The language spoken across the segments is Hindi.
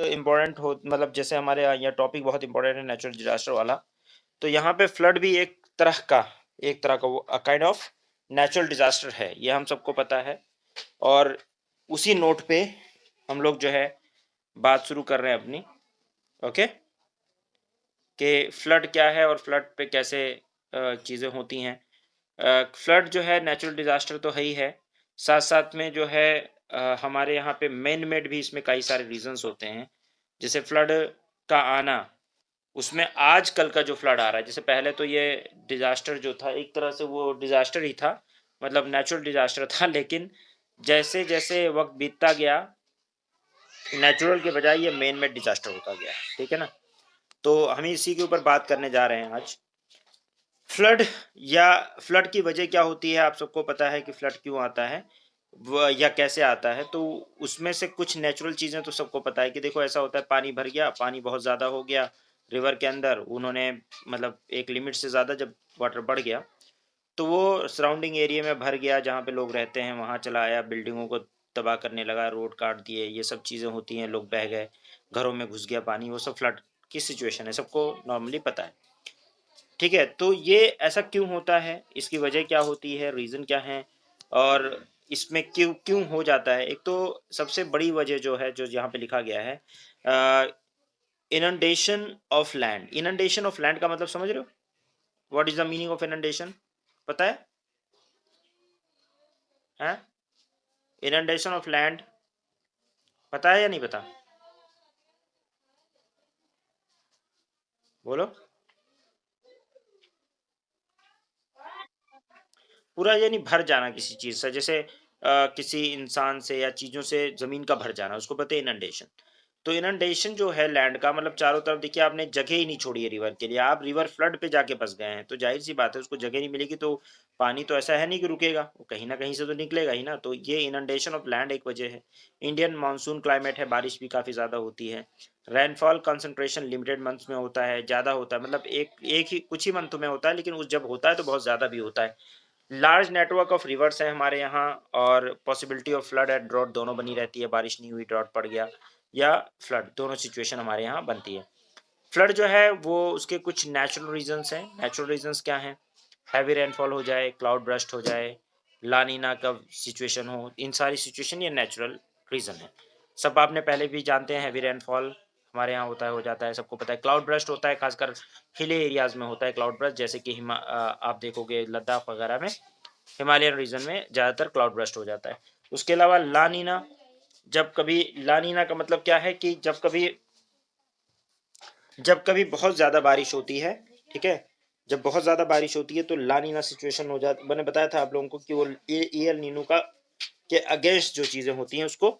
इम्पोर्टेंट हो मतलब जैसे हमारे यहाँ टॉपिक बहुत इम्पोर्टेंट है नेचुरल डिज़ास्टर वाला, तो यहाँ पे फ्लड भी एक तरह का वो काइंड ऑफ नेचुरल डिज़ास्टर है, ये हम सबको पता है। और उसी नोट पे हम लोग जो है बात शुरू कर रहे हैं अपनी, ओके? कि फ्लड क्या है और फ्लड पे कैसे चीज़ें होती हैं। फ्लड जो है नेचुरल डिज़ास्टर तो है ही है, साथ-साथ में जो है हमारे यहाँ पे मैन मेड भी इसमें कई सारे रीज़न्स होते हैं। जैसे फ्लड का आना, उसमें आजकल का जो फ्लड आ रहा है, जैसे पहले तो ये डिज़ास्टर जो था एक तरह से वो डिज़ास्टर ही था, मतलब नेचुरल डिज़ास्टर था, लेकिन जैसे-जैसे वक़्त बीतता गया, नेचुरल के बजाय ये मैन मेड डिज़ास्टर होता गया, ठीक है ना? तो हम इसी के ऊपर बात करने जा रहे हैं आज। फ्लड या फ्लड की वजह क्या होती है, आप सबको पता है कि फ्लड क्यों आता है या कैसे आता है। तो उसमें से कुछ नेचुरल चीज़ें तो सबको पता है कि देखो ऐसा होता है, पानी भर गया, पानी बहुत ज़्यादा हो गया रिवर के अंदर, उन्होंने मतलब एक लिमिट से ज़्यादा जब वाटर बढ़ गया तो वो सराउंडिंग एरिया में भर गया, जहाँ पे लोग रहते हैं वहाँ चला आया, बिल्डिंगों को तबाह करने लगा, रोड काट दिए, ये सब चीज़ें होती हैं, लोग बह गए, घरों में घुस गया पानी, वो सब फ्लड की सिचुएशन है, सबको नॉर्मली पता है। ठीक है, तो ये ऐसा क्यों होता है? इसकी वजह क्या होती है? रीज़न क्या है? और इसमें क्यों क्यों हो जाता है? एक तो सबसे बड़ी वजह जो है, जो यहाँ पे लिखा गया है inundation of land. Inundation of land का मतलब समझ रहे हो? What is the meaning of inundation? पता है? हैं? इनंडेशन ऑफ लैंड पता है या नहीं पता? बोलो। पूरा यानी भर जाना किसी चीज़ से, जैसे किसी इंसान से या चीज़ों से ज़मीन का भर जाना, उसको कहते हैं इनंडेशन। तो इनंडेशन जो है लैंड का मतलब चारों तरफ देखिए आपने जगह ही नहीं छोड़ी है रिवर के लिए, आप रिवर फ्लड पे जाके फँस गए हैं, तो ज़ाहिर-सी बात है उसको जगह नहीं मिलेगी, तो पानी तो ऐसा है नहीं कि रुकेगा, वो कहीं न कहीं से तो निकलेगा ही ना, तो ये इनंडेशन ऑफ लैंड एक वजह है। इंडियन मानसून क्लाइमेट है, बारिश भी काफ़ी ज़्यादा होती है। रेनफॉल कंसंट्रेशन लिमिटेड मंथ्स में होता है, ज़्यादा होता है, मतलब एक एक ही कुछ ही मंथ में होता है, लेकिन उस जब होता है तो बहुत ज़्यादा भी होता है। लार्ज नेटवर्क ऑफ रिवर्स है हमारे यहाँ, और possibility of flood and drought दोनों बनी रहती है, बारिश नहीं हुई ड्रॉट पड़ गया, या फ्लड, दोनों सिचुएशन हमारे यहाँ बनती है। फ्लड जो है वो उसके कुछ नेचुरल रीजंस हैं। नेचुरल रीजंस क्या हैं? हैवी रेनफॉल हो जाए, क्लाउड बर्स्ट हो जाए, लानीना का सिचुएशन हो, इन सारी सिचुएशन ये नेचुरल रीजन है। सब आपने पहले भी जानते हैं, हैवी रेनफॉल हमारे यहाँ होता है, हो जाता है, सबको पता है। क्लाउड बर्स्ट होता है, खासकर हिली एरियाज में होता है क्लाउड बर्स्ट, जैसे कि आप देखोगे लद्दाख वगैरह में, हिमालयन रीजन में ज़्यादातर क्लाउड बर्स्ट हो जाता है। उसके अलावा लानीना, जब कभी लानीना का मतलब क्या है कि जब कभी बहुत ज़्यादा बारिश होती है, ठीक है? जब बहुत ज़्यादा बारिश होती है तो लानीना सिचुएशन हो जाती, मैंने बताया था आप लोगों को कि वो ए एल नीनो का के अगेंस्ट जो चीज़ें होती हैं उसको,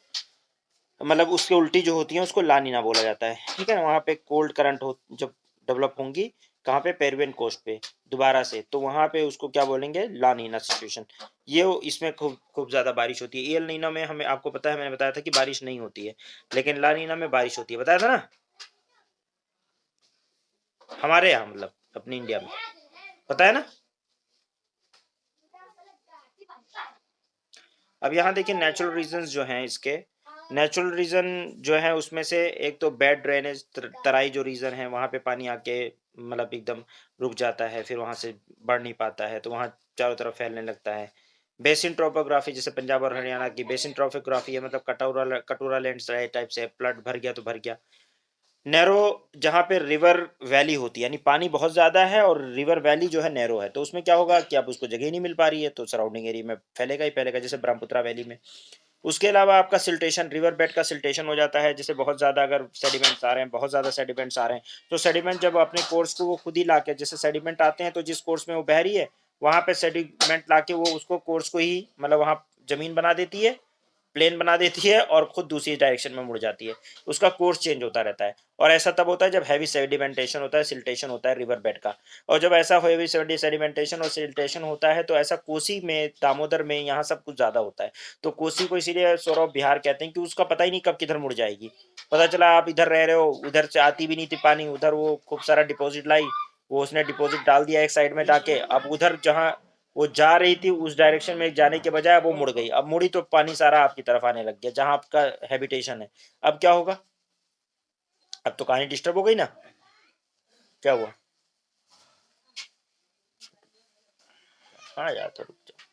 मतलब उसके उल्टी जो होती हैं उसको लानीना बोला जाता है, ठीक है ना? वहाँ पे कोल्ड करंट हो जब डेवलप होंगी, कहाँ पे? पेरुवियन कोस्ट पे दोबारा से, तो वहाँ पे उसको क्या बोलेंगे? लानीना सिचुएशन। इसमें खूब खूब ज़्यादा बारिश होती है। एल नीनो में हमें आपको पता है, मैंने बताया था कि बारिश नहीं होती है, लेकिन लानीना में बारिश होती है, बताया था ना? हमारे यहाँ मतलब अपनी इंडिया में, पता है ना? अब यहाँ देखिए नेचुरल रीजंस जो हैं इसके, नेचुरल रीजन जो है उसमें से एक तो बैड ड्रेनेज, तराई जो रीजन है वहाँ पे पानी आके मतलब एकदम रुक जाता है, फिर वहाँ से बढ़ नहीं पाता है, तो वहाँ चारों तरफ फैलने लगता है। बेसिन ट्रोपोग्राफी, जैसे पंजाब और हरियाणा की बेसिन ट्रोपोग्राफी है, मतलब कटोरा कटोरा लैंडस्लाइड टाइप से, फ्लड भर गया तो भर गया। नैरो, जहाँ पे रिवर वैली होती है, यानी पानी बहुत ज़्यादा है और रिवर वैली जो है नैरो है, तो उसमें क्या होगा कि अब उसको जगह ही नहीं मिल पा रही है, तो सराउंडिंग एरिया में फैलेगा ही फैलेगा, जैसे ब्रह्मपुत्रा वैली में। उसके अलावा आपका सिल्टेशन, रिवर बेड का सिल्टेशन हो जाता है, जैसे बहुत ज़्यादा अगर सेडिमेंट्स आ रहे हैं, बहुत ज़्यादा सेडिमेंट्स आ रहे हैं, तो सेडिमेंट जब अपने कोर्स को वो खुद ही लाके, जैसे सेडिमेंट आते हैं तो जिस कोर्स में वो बह रही है, वहाँ पे सेडिमेंट लाके वो उसको कोर्स को ही मतलब वहाँ ज़मीन बना देती है, प्लेन बना देती है और खुद दूसरी डायरेक्शन में मुड़ जाती है। उसका कोर्स चेंज होता रहता है, और ऐसा तब होता है जब हैवी सेडिमेंटेशन होता है, सिल्टेशन होता है रिवर बेड का। और जब ऐसा हैवी सेडिमेंटेशन और सिल्टेशन होता है तो ऐसा कोसी में, दामोदर में, यहाँ सब कुछ ज़्यादा होता है। तो कोसी को इसीलिए सौरव बिहार कहते हैं कि उसका पता ही नहीं कब किधर मुड़ जाएगी। पता चला आप इधर रह रहे हो, उधर से आती भी नहीं थी पानी, उधर वो खूब सारा डिपॉजिट लाई, वो उसने डिपॉजिट डाल दिया एक साइड में जाके, अब उधर जहाँ वो जा रही थी उस डायरेक्शन में जाने के बजाय वो मुड़ गई, अब मुड़ी तो पानी सारा आपकी तरफ आने लग गया जहां आपका हैबिटेशन है। अब क्या होगा? अब तो कहानी डिस्टर्ब हो गई ना, क्या हुआ? हाँ यार, तो रुक जा।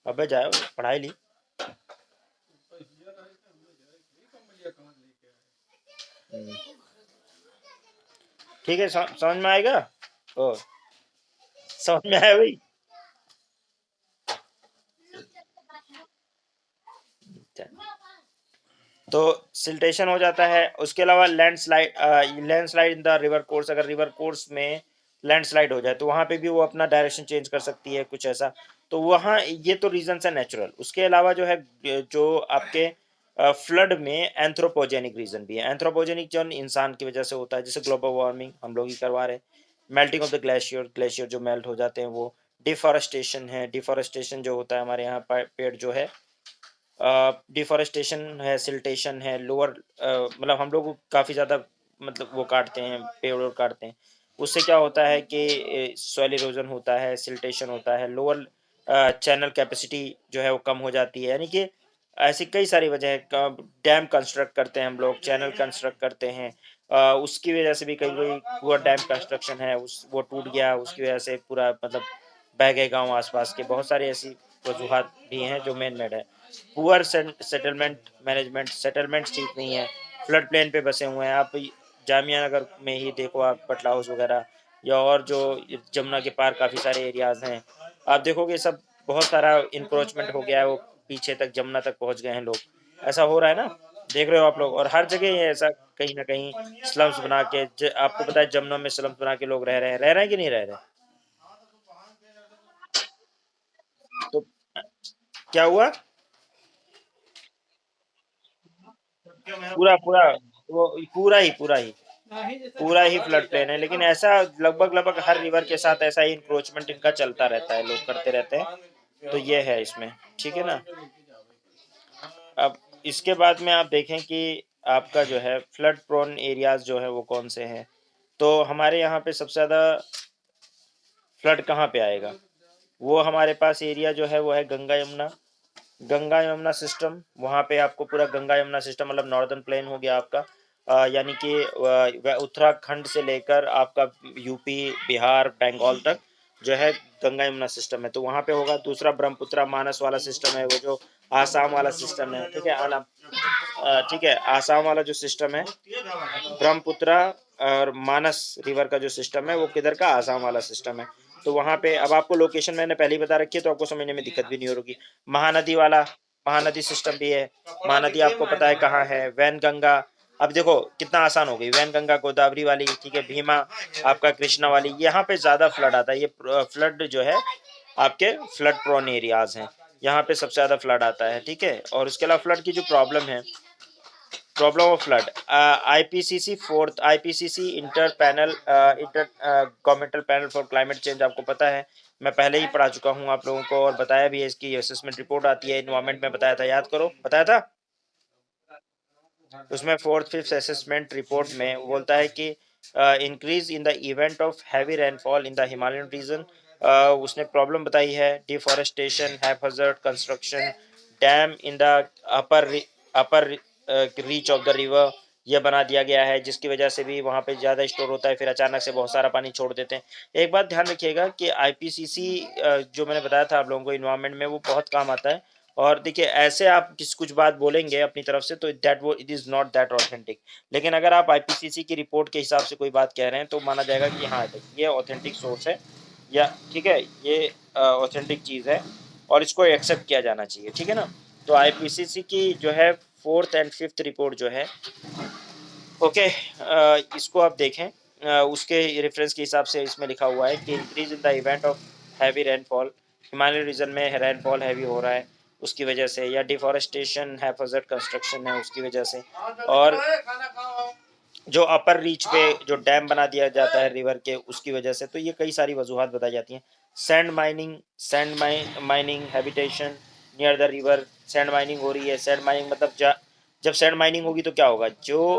अबे जाओ, पढ़ाई ली। हम्म, ठीक है, समझ में आएगा। ओ, समझ में आया भाई। तो सिल्टेशन हो जाता है। उसके अलावा landslide in the river course, अगर रिवर कोर्स में लैंडस्लाइड हो जाए तो वहां पे भी वो अपना डायरेक्शन चेंज कर सकती है, कुछ ऐसा। तो वहाँ ये तो रीजन है नेचुरल। उसके अलावा जो है, जो आपके फ्लड में एंथ्रोपोजेनिक रीजन भी है। एंथ्रोपोजेनिक जो इंसान की वजह से होता है, जैसे ग्लोबल वार्मिंग हम लोग ही करवा रहे हैं, melting of the glacier, glacier जो मेल्ट हो जाते हैं वो। डिफॉरेस्टेशन है, डिफॉरेस्टेशन जो होता है हमारे यहाँ पेड़ जो है, डिफॉरेस्टेशन है, सिल्टेशन है, लोअर मतलब हम लोग काफ़ी ज़्यादा मतलब वो काटते हैं, पेड़ वेड़ काटते हैं। उससे क्या होता है कि सॉइल इरोजन होता है, सिल्टेशन होता है, लोअर चैनल कैपेसिटी जो है वो कम हो जाती है। यानी कि ऐसी कई सारी वजह है। डैम कंस्ट्रक्ट करते हैं हम लोग, चैनल कंस्ट्रक्ट करते हैं, उसकी वजह से भी कई कई पूरा डैम कंस्ट्रक्शन है उस वो टूट गया, उसकी वजह से पूरा मतलब बह गए गांव आसपास के। बहुत सारी ऐसी वजूहत भी हैं जो मेन मेड है। पुअर सेटलमेंट मैनेजमेंट, सेटलमेंट ठीक नहीं है, फ्लड प्लेन पे बसे हुए हैं। आप जामिया नगर में ही देखो, आप बटला हाउस वगैरह, या और जो जमुना के पार काफ़ी सारे एरियाज हैं, आप देखोगे सब बहुत सारा इंक्रोचमेंट हो गया है, वो पीछे तक जमुना तक पहुंच गए हैं लोग। ऐसा हो रहा है ना, देख रहे हो आप लोग। और हर जगह ये ऐसा कहीं ना कहीं स्लम्स बना के आपको पता है जमुना में स्लम्स बना के लोग रह रहे हैं कि नहीं रह रहे? तो क्या हुआ? पूरा पूरा वो पूरा ही फ्लड प्लेन है। लेकिन ऐसा लगभग लगभग हर रिवर के साथ ऐसा ही इंक्रोचमेंट इनका चलता रहता है, लोग करते रहते हैं। तो ये है इसमें, ठीक है ना। अब इसके बाद में आप देखें कि आपका जो है फ्लड प्रोन एरियाज जो है वो कौन से हैं। तो हमारे यहाँ पे सबसे ज़्यादा फ्लड कहाँ पे आएगा? वो हमारे पास एरिया जो है वो है गंगा यमुना, गंगा यमुना सिस्टम। वहाँ पे आपको पूरा गंगा यमुना सिस्टम, मतलब नॉर्दर्न प्लेन हो गया आपका, यानी कि उत्तराखंड से लेकर आपका यूपी, बिहार, बंगाल तक जो है गंगा यमुना सिस्टम है। तो वहाँ पे होगा। दूसरा ब्रह्मपुत्रा मानस वाला सिस्टम है, वो जो आसाम वाला सिस्टम है, ठीक है। ठीक है, आसाम वाला जो सिस्टम है, ब्रह्मपुत्रा और मानस रिवर का जो सिस्टम है वो किधर का, आसाम वाला सिस्टम है। तो वहाँ पे अब आपको लोकेशन मैंने पहले ही बता रखी है, तो आपको समझने में दिक्कत भी नहीं होगी। महानदी वाला, महानदी सिस्टम भी है। महानदी आपको पता है कहाँ है, वैन गंगा। अब देखो कितना आसान हो गई, वैन गंगा गोदावरी वाली, ठीक है, भीमा आपका, कृष्णा वाली। यहाँ पे ज्यादा फ्लड आता है। ये फ्लड जो है आपके फ्लड प्रोन एरियाज हैं, यहाँ पे सबसे ज्यादा फ्लड आता है, ठीक है। और उसके अलावा फ्लड की जो प्रॉब्लम है, problem of flood, IPCC fourth, IPCC inter panel, inter governmental panel for climate change, आपको पता है, मैं पहले ही पढ़ा चुका हूँ आप लोगों को, और बताया भी है। इसकी असेसमेंट रिपोर्ट आती है इन्वायरमेंट में, बताया था, याद करो, बताया था। उसमें फोर्थ फिफ्थ असेसमेंट रिपोर्ट में वो बोलता है कि increase in the event of heavy rainfall in the Himalayan region. उसने प्रॉब्लम बताई है, deforestation, haphazard construction, dam in the upper upper reach of the river, यह बना दिया गया है, जिसकी वजह से भी वहाँ पे ज़्यादा स्टोर होता है, फिर अचानक से बहुत सारा पानी छोड़ देते हैं। एक बात ध्यान रखिएगा कि आईपीसीसी जो मैंने बताया था आप लोगों को इन्वायरमेंट में, वो बहुत काम आता है। और देखिए, ऐसे आप किस कुछ बात बोलेंगे अपनी तरफ से तो दैट वो it is not that authentic. लेकिन अगर आप आईपीसीसी की रिपोर्ट के हिसाब से कोई बात कह रहे हैं तो माना जाएगा कि हाँ ये ऑथेंटिक सोर्स है, या ठीक है, ये ऑथेंटिक चीज़ है, और इसको एक्सेप्ट किया जाना चाहिए, ठीक है ना। तो आईपीसीसी की जो है फोर्थ एंड फिफ्थ रिपोर्ट जो है, ओके, इसको आप देखें। उसके रेफरेंस के हिसाब से इसमें लिखा हुआ है कि increase in the event of heavy rainfall, Himalaya region में रेनफॉल हैवी हो रहा है उसकी वजह से, या डिफॉरेस्टेशन हैफर्ड कंस्ट्रक्शन है उसकी वजह से, और जो अपर रीच पे जो डैम बना दिया जाता है रिवर के उसकी वजह से। तो ये कई सारी वजूहत बताई जाती हैं। Sand mining, mining habitation near the river, sand mining हो रही है। सैंड माइनिंग मतलब जब सैंड माइनिंग होगी तो क्या होगा, जो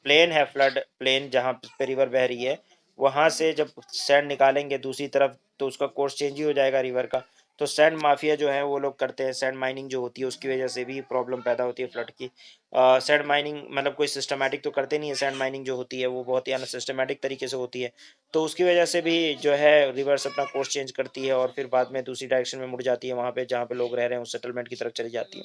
प्लेन है, फ्लड प्लेन जहाँ पे रिवर बह रही है, वहाँ से जब सैंड निकालेंगे दूसरी तरफ तो उसका कोर्स चेंज ही हो जाएगा रिवर का। तो सैंड माफिया जो है वो लोग करते हैं, सैंड माइनिंग जो होती है उसकी वजह से भी प्रॉब्लम पैदा होती है फ्लड की। सैंड माइनिंग मतलब कोई सिस्टमैटिक तो करते नहीं है, सैंड माइनिंग जो होती है वो बहुत ही अनसिस्टमैटिक तरीके से होती है, तो उसकी वजह से भी जो है रिवर्स अपना कोर्स चेंज करती है और फिर बाद में दूसरी डायरेक्शन में मुड़ जाती है, वहाँ पे जहाँ पे लोग रह रहे हैं उस सेटलमेंट की तरफ चली जाती है।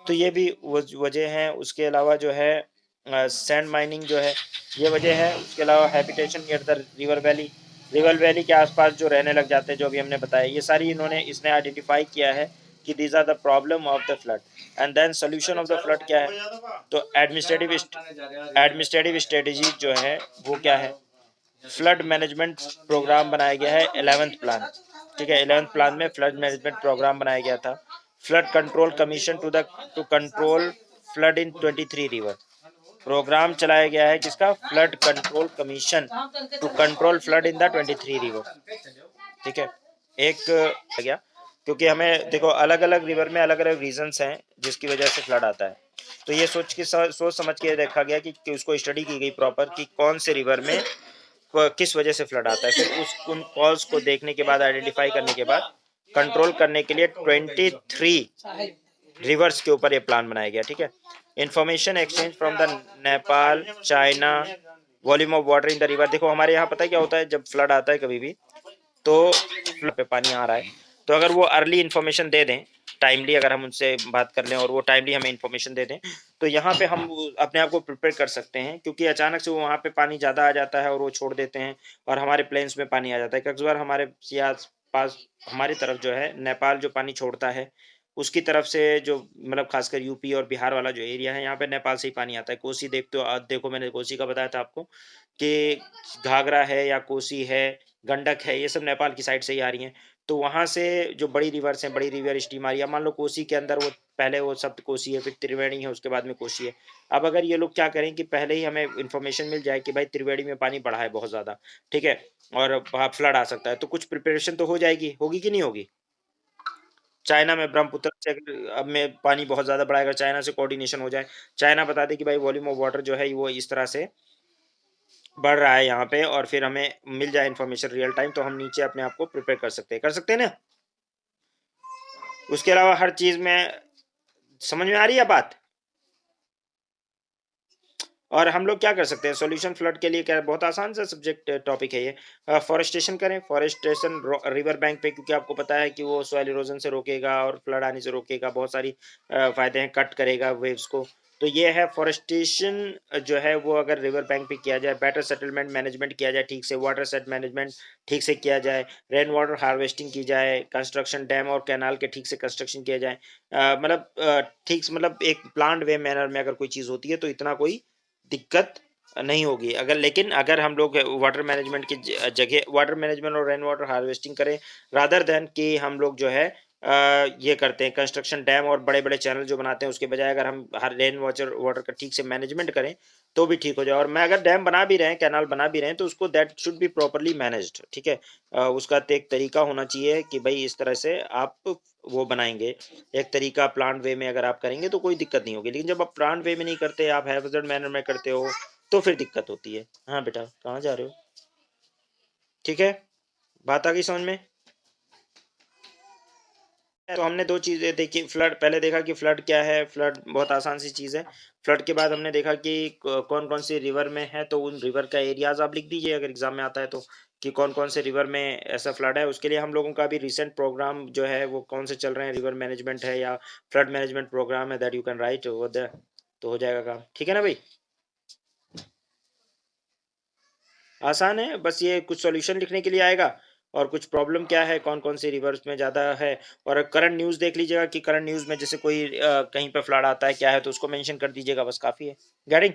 तो ये भी वजह है। उसके अलावा जो है सैंड माइनिंग जो है ये वजह है। उसके अलावा habitation near the river valley, river valley के आसपास जो रहने लग जाते हैं, जो अभी हमने बताया, ये सारी इसने आइडेंटिफाई किया है कि these are the problem of the flood. And then solution of the flood क्या है? तो एडमिनिस्ट्रेटिव स्ट्रेटेजी जो है वो क्या है? फ्लड मैनेजमेंट प्रोग्राम बनाया गया है 11th प्लान। ठीक है, 11th प्लान में फ्लड मैनेजमेंट प्रोग्राम बनाया गया था। Flood control commission to control flood in 23 river, programme चलाया गया है किसका? Flood control commission to control flood in the 23 river. ठीक है, एक आ गया, क्योंकि हमें देखो अलग अलग रिवर में अलग अलग रीजंस हैं जिसकी वजह से फ्लड आता है। तो ये सोच समझ के देखा गया कि उसको स्टडी की गई प्रॉपर कि कौन से रिवर में किस वजह से फ्लड आता है। फिर उस उन कॉज को देखने के बाद, आइडेंटिफाई करने के बाद, कंट्रोल करने के लिए 23 रिवर्स के ऊपर ये प्लान बनाया गया। ठीक है, information exchange from the Nepal, China, volume of water in the river. देखो हमारे यहाँ पता है क्या होता है, जब फ्लड आता है कभी भी, तो फ्लड पे पानी आ रहा है, तो अगर वो अर्ली इन्फॉर्मेशन दे दें, टाइमली अगर हम उनसे बात कर लें और वो टाइमली हमें इन्फॉर्मेशन दे दें, तो यहाँ पे हम अपने आप को प्रिपेयर कर सकते हैं। क्योंकि अचानक से वो वहाँ पे पानी ज़्यादा आ जाता है और वो छोड़ देते हैं और हमारे प्लेन्स में पानी आ जाता है। कई बार हमारे पास हमारी तरफ जो है नेपाल जो पानी छोड़ता है, उसकी तरफ से जो मतलब खासकर यूपी और बिहार वाला जो एरिया है, यहाँ पे नेपाल से ही पानी आता है। कोसी देखते हो, देखो मैंने कोसी का बताया था आपको कि घाघरा है या कोसी है, गंडक है, ये सब नेपाल की साइड से ही आ रही हैं। तो वहाँ से जो बड़ी रिवर्स हैं, बड़ी रिवर स्ट्रीम आ रही है। मान लो कोसी के अंदर वो पहले वो सब कोसी है, फिर त्रिवेणी है, उसके बाद में कोसी है। अब अगर ये लोग क्या करें कि पहले ही हमें इन्फॉर्मेशन मिल जाए कि भाई त्रिवेणी में पानी बढ़ा है बहुत ज़्यादा, ठीक है, और वहाँ फ्लड आ सकता है, तो कुछ प्रिपरेशन तो हो जाएगी, होगी कि नहीं होगी? चाइना में ब्रह्मपुत्र से अगर अब में पानी बहुत ज़्यादा बढ़ा है, अगर चाइना से कोऑर्डिनेशन हो जाए, चाइना बता दे कि भाई वॉल्यूम ऑफ वाटर जो है वो इस तरह से बढ़ रहा है यहाँ पे, और फिर हमें मिल जाए इन्फॉर्मेशन रियल टाइम, तो हम नीचे अपने आप को प्रिपेयर कर सकते हैं ना? उसके अलावा हर चीज़ में समझ में आ रही है बात? और हम लोग क्या कर सकते हैं सॉल्यूशन फ्लड के लिए? क्या है, बहुत आसान सा सब्जेक्ट टॉपिक है ये। फॉरेस्टेशन करें, फॉरेस्टेशन रिवर बैंक पे, क्योंकि आपको पता है कि वो सॉइल इरोजन से रोकेगा और फ्लड आने से रोकेगा, बहुत सारी फायदे हैं, कट करेगा वेव्स को। तो ये है फॉरेस्टेशन जो है वो अगर रिवर बैंक पे किया जाए, बेटर सेटलमेंट मैनेजमेंट किया जाए ठीक से, वाटर सेट मैनेजमेंट ठीक से किया जाए, रेन वाटर हार्वेस्टिंग की जाए, कंस्ट्रक्शन डैम और कैनाल के ठीक से कंस्ट्रक्शन किया जाए, ठीक से मतलब एक प्लान्ड वे मैनर में अगर कोई चीज़ होती है तो इतना कोई दिक्कत नहीं होगी। अगर लेकिन अगर हम लोग वाटर मैनेजमेंट की जगह वाटर मैनेजमेंट और रेन वाटर हार्वेस्टिंग करें, रादर देन कि हम लोग जो है ये करते हैं कंस्ट्रक्शन डैम और बड़े-बड़े चैनल जो बनाते हैं, उसके बजाय अगर हम हर रेन वाटर वाटर का ठीक से मैनेजमेंट करें, तो भी ठीक हो जाए। और मैं अगर डैम बना भी रहे हैं, कैनाल बना भी रहे हैं, तो उसको that should be properly managed, ठीक है? उसका तो एक तरीका होना चाहिए कि भई इस तरह से आप वो बनाएँगे, एक तरीका प्लान्ड वे में अगर आप करेंगे तो कोई दिक्कत नहीं होगी। लेकिन जब आप प्लान्ड वे में नहीं करते, आप हैज़ार्ड मैनर में करते हो, तो फिर दिक्कत होती है। हाँ बेटा, कहाँ जा रहे हो? ठीक है? बात आ गई समझ में? तो हमने 2 चीज़ें देखी, फ्लड पहले देखा कि फ्लड क्या है, फ्लड बहुत आसान सी चीज़ है। फ्लड के बाद हमने देखा कि क कौन-कौन सी रिवर में है, तो उन रिवर का एरियाज़ आप लिख दीजिए अगर एग्ज़ाम में आता है तो, कि कौन-कौन से रिवर में ऐसा फ्लड है। उसके लिए हम लोगों का अभी रिसेंट प्रोग्राम जो है वो कौन से चल रहे हैं, रिवर मैनेजमेंट है या फ्लड मैनेजमेंट प्रोग्राम है, that you can write over there, तो हो जाएगा काम। ठीक है ना भई? आसान है, बस ये कुछ सॉल्यूशन लिखने के लिए आएगा और कुछ प्रॉब्लम क्या है, कौन-कौन सी रिवर्स में ज़्यादा है, और करंट न्यूज़ देख लीजिएगा कि करंट न्यूज़ में जैसे कोई कहीं पे फ्लड आता है, क्या है, तो उसको मेंशन कर दीजिएगा, बस काफ़ी है। गेटिंग?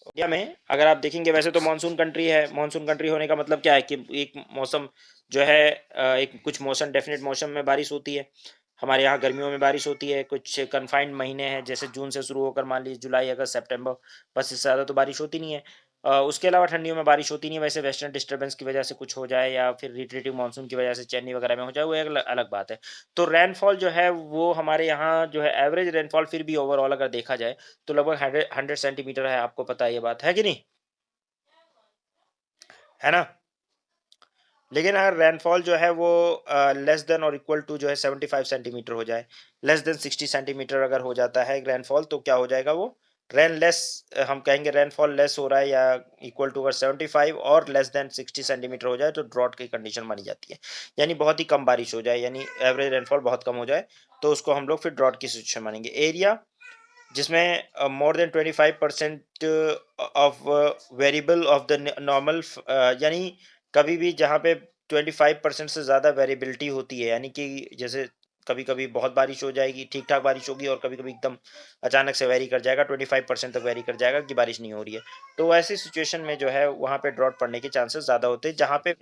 इंडिया में अगर आप देखेंगे वैसे तो मानसून कंट्री है, मानसून कंट्री होने का मतलब क्या है कि एक मौसम जो है एक कुछ मौसम डेफ़िनेट मौसम में बारिश होती है। हमारे यहाँ गर्मियों में बारिश होती है, कुछ कन्फाइंड महीने हैं जैसे जून से शुरू होकर मान लीजिए जुलाई, अगस्त, सितंबर, बस इससे ज़्यादा तो बारिश होती नहीं है। उसके अलावा ठंडियों में बारिश होती नहीं है, वैसे वेस्टर्न डिस्टर्बेंस की वजह से कुछ हो जाए या फिर रिट्रेटिव मानसून की वजह से चेन्नई वगैरह में हो जाए, वो एक अलग बात है। तो रेनफॉल जो है वो हमारे यहाँ जो है एवरेज रेनफॉल फिर भी ओवरऑल अगर देखा जाए तो लगभग 100 सेंटीमीटर है, आपको पता है ये बात, है कि नहीं? है ना? लेकिन अगर रेनफॉल जो है वो लेस देन और इक्वल टू जो है 75 सेंटीमीटर हो जाए, लेस देन 60 सेंटीमीटर अगर हो जाता है रेनफॉल, तो क्या हो जाएगा वो रेन लेस, हम कहेंगे रेनफॉल लेस हो रहा है या इक्वल टू अगर 75 और लेस देन 60 सेंटीमीटर हो जाए तो ड्रॉट की कंडीशन मानी जाती है। यानी बहुत ही कम बारिश हो जाए, यानी एवरेज रेनफॉल बहुत कम हो जाए, तो उसको हम लोग फिर ड्रॉट की सिचुएशन मानेंगे। एरिया जिसमें more than 25% of variable of the normal, यानी कभी भी जहाँ पे 25% से ज़्यादा वेरिएबिलिटी होती है, यानी कि जैसे कभी-कभी बहुत बारिश हो जाएगी, ठीक-ठाक बारिश होगी और कभी-कभी एकदम अचानक से वेरी कर जाएगा, 25% तक वेरी कर जाएगा कि बारिश नहीं हो रही है। तो ऐसी सिचुएशन में जो है वहाँ पे ड्रॉट पड़ने के चांसेस ज़्यादा होते हैं, जहाँ पे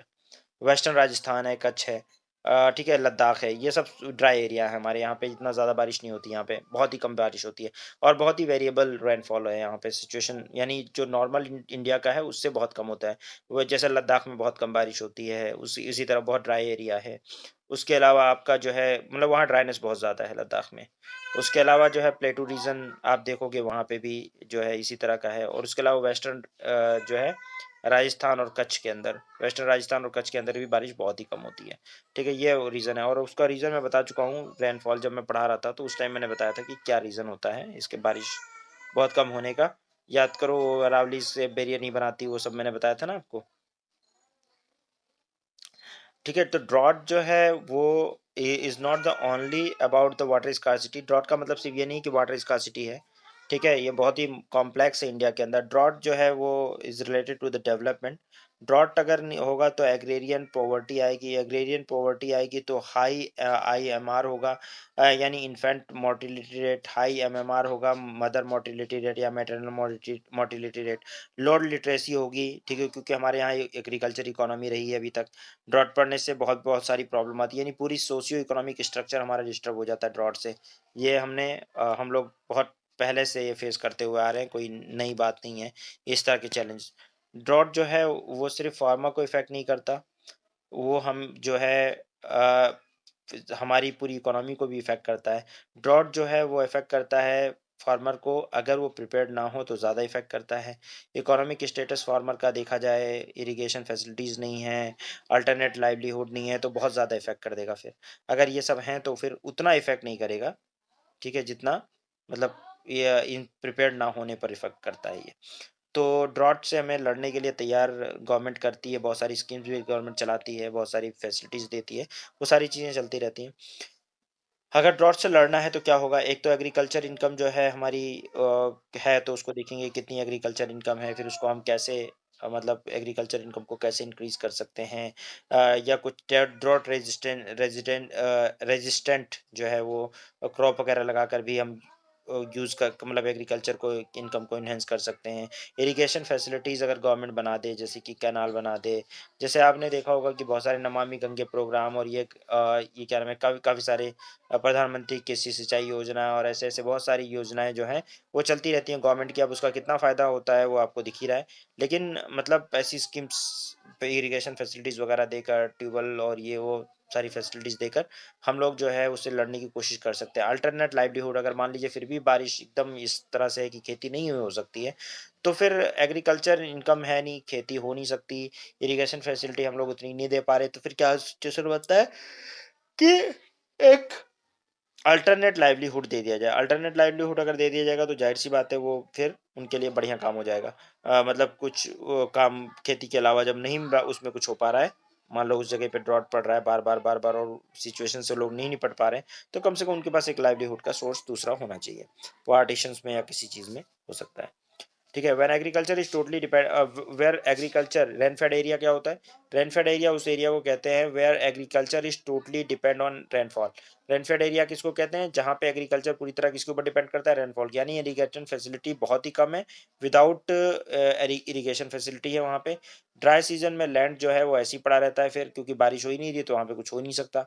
वेस्टर्न राजस्थान है, कच्छ है, ठीक है, लद्दाख है, ये सब ड्राई एरिया है हमारे यहाँ पे, इतना ज़्यादा बारिश नहीं होती यहाँ पे, बहुत ही कम बारिश होती है और बहुत ही वेरिएबल रेनफॉल है यहाँ पे सिचुएशन, यानी जो नॉर्मल इंडिया का है उससे बहुत कम होता है। वो जैसे लद्दाख में बहुत कम बारिश होती है, उसी इसी तरह बहुत ड्राई एरिया है। उसके अलावा आपका जो है मतलब वहाँ ड्राइनेस बहुत ज़्यादा है लद्दाख में। उसके अलावा जो है प्लेटू रीजन आप देखोगे वहाँ पे भी जो है इसी तरह का है, और उसके अलावा वेस्टर्न जो है राजस्थान और कच्छ के अंदर, वेस्टर्न राजस्थान और कच्छ के अंदर भी बारिश बहुत ही कम होती है। ठीक है, ये रीज़न है और उसका रीज़न मैं बता चुका हूँ, रेनफॉल जब मैं पढ़ा रहा था तो उस टाइम मैंने बताया था कि क्या रीज़न होता है इसके बारिश बहुत कम होने का। याद करो वो अरावली से बैरियर नहीं बनाती, वो सब मैंने बताया था ना आपको। ठीक है, तो ड्रॉट जो है वो is not the only about the water scarcity. Drought का मतलब सिर्फ ये नहीं कि वाटर स्कार्सिटी है, ठीक है? ये बहुत ही कॉम्प्लेक्स है इंडिया के अंदर। ड्रॉट जो है वो is related to the development. Drought अगर नहीं होगा तो एग्रेरियन पॉवर्टी आएगी, एग्रेरियन पॉवर्टी आएगी तो हाई आईएमआर होगा, यानी infant mortality rate, high MMR होगा, मदर मोर्टिलिटी रेट या maternal mortality rate. Low literacy होगी, ठीक है? क्योंकि हमारे यहाँ एग्रीकल्चर इकोनॉमी रही है अभी तक। ड्रॉट पड़ने से बहुत बहुत सारी प्रॉब्लम आती है, यानी पूरी सोशियो इकोनॉमिक स्ट्रक्चर हमारा डिस्टर्ब हो जाता है ड्रॉट से। ये हम लोग बहुत पहले से ये फेस करते हुए आ रहे हैं, कोई नई बात नहीं है इस तरह के चैलेंज। ड्रॉट जो है वो सिर्फ फार्मर को इफेक्ट नहीं करता, वो हम जो है अ, हमारी पूरी इकोनॉमी को भी इफेक्ट करता है। ड्रॉट जो है वो इफेक्ट करता है फार्मर को, अगर वो प्रिपेयर्ड ना हो तो ज़्यादा इफेक्ट करता है। इकोनॉमिक स्टेटस फार्मर का देखा जाए, इरिगेशन फैसिलिटीज़ नहीं है, अल्टरनेट लाइवलीहुड नहीं है, तो बहुत ज़्यादा इफेक्ट कर देगा फिर। अगर ये सब हैं तो फिर उतना इफेक्ट नहीं करेगा, ठीक है? जितना मतलब ये इन प्रिपेयर्ड ना होने पर इफेक्ट करता है ये। तो ड्रॉट से हमें लड़ने के लिए तैयार गवर्नमेंट करती है, बहुत सारी स्कीम्स भी गवर्नमेंट चलाती है, बहुत सारी फैसिलिटीज़ देती है, वो सारी चीज़ें चलती रहती हैं। अगर ड्रॉट से लड़ना है तो क्या होगा, एक तो एग्रीकल्चर इनकम जो है हमारी है, तो उसको देखेंगे कितनी एग्रीकल्चर इनकम है, फिर उसको हम कैसे मतलब एग्रीकल्चर इनकम को कैसे इंक्रीज़ कर सकते हैं, या कुछ ड्रॉट रेजिस्टेंट जो है वो क्रॉप वगैरह लगाकर भी हम यूज़ कर मतलब एग्रीकल्चर को इनकम को एनहांस कर सकते हैं। इरिगेशन फैसिलिटीज़ अगर गवर्नमेंट बना दे, जैसे कि कैनाल बना दे, जैसे आपने देखा होगा कि बहुत सारे नमामि गंगे प्रोग्राम और ये क्या नाम है, काफ़ी काफ़ी सारे प्रधानमंत्री कृषि सिंचाई योजना और ऐसे-ऐसे बहुत सारी योजनाएँ जो हैं, वो चलती रहती हैं गवर्नमेंट की। अब उसका कितना फ़ायदा होता है वो आपको दिख ही रहा है। लेकिन मतलब ऐसी स्कीम्स पे इरिगेशन फैसिलिटीज़ वगैरह देकर, ट्यूबवेल और ये वो सारी फैसिलिटीज़ देकर हम लोग जो है उससे लड़ने की कोशिश कर सकते हैं। अल्टरनेट लाइवलीहुड, अगर मान लीजिए फिर भी बारिश एकदम इस तरह से है कि खेती नहीं हो सकती है, तो फिर एग्रीकल्चर इनकम है नहीं, खेती हो नहीं सकती, इरिगेशन फैसिलिटी हम लोग उतनी नहीं दे पा रहे, तो फिर क्या सिचुएशन बनता है कि एक अल्टरनेट लाइवलीहुड दे दिया जाए। अल्टरनेट लाइवलीहुड अगर दे दिया जाएगा तो ज़ाहिर-सी बात है वो फिर उनके लिए बढ़िया काम हो जाएगा। मतलब कुछ काम खेती के अलावा जब नहीं उसमें कुछ हो पा रहा है, मान लो उस जगह पे ड्रॉट पड़ रहा है बार-बार, बार-बार और सिचुएशन से लोग नहीं निपट पा रहे हैं, तो कम से कम उनके पास एक लाइवलीहुड का सोर्स दूसरा होना चाहिए। वो आर्टिसंस में या किसी चीज़ में हो सकता है। ठीक है, when agriculture is totally depend where agriculture rainfed area क्या होता है, रेनफेड एरिया उस एरिया को कहते हैं where agriculture is totally depend on rainfall. Rainfed area किसको कहते हैं, जहाँ पे एग्रीकल्चर पूरी तरह किसके ऊपर डिपेंड करता है, रेनफॉल, यानी इरिगेशन फैसिलिटी बहुत ही कम है, विदाउट इरिगेशन फैसिलिटी है वहाँ पे। ड्राई सीजन में लैंड जो है वो ऐसे ही पड़ा रहता है फिर, क्योंकि बारिश हो ही नहीं रही तो वहाँ पे कुछ हो ही नहीं सकता।